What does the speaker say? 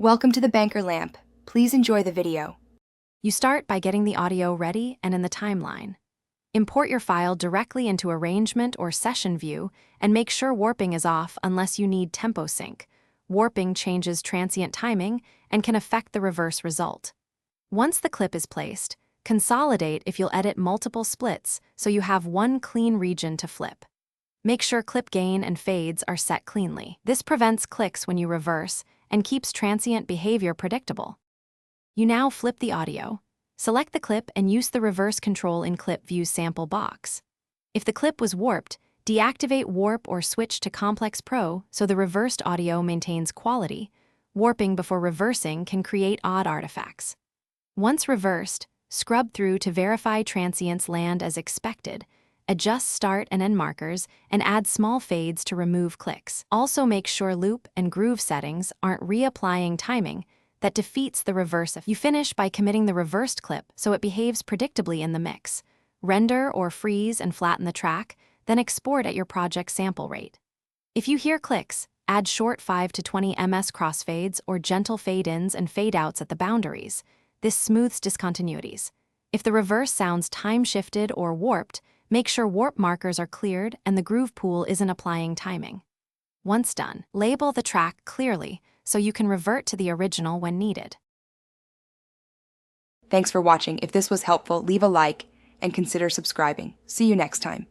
Welcome to the Banker Lamp. Please enjoy the video. You start by getting the audio ready and in the timeline. Import your file directly into Arrangement or Session View and make sure warping is off unless you need tempo sync. Warping changes transient timing and can affect the reverse result. Once the clip is placed, consolidate if you'll edit multiple splits so you have one clean region to flip. Make sure clip gain and fades are set cleanly. This prevents clicks when you reverse and keeps transient behavior predictable. You now flip the audio. Select the clip and use the reverse control in Clip View's sample box. If the clip was warped, deactivate Warp or switch to Complex Pro so the reversed audio maintains quality. Warping before reversing can create odd artifacts. Once reversed, scrub through to verify transients land as expected. Adjust start and end markers, and add small fades to remove clicks. Also make sure loop and groove settings aren't reapplying timing that defeats the reverse effect. You finish by committing the reversed clip so it behaves predictably in the mix. Render or freeze and flatten the track, then export at your project sample rate. If you hear clicks, add short 5 to 20 ms crossfades or gentle fade-ins and fade-outs at the boundaries. This smooths discontinuities. If the reverse sounds time-shifted or warped, make sure warp markers are cleared and the groove pool isn't applying timing. Once done, label the track clearly so you can revert to the original when needed. Thanks for watching. If this was helpful, leave a like and consider subscribing. See you next time.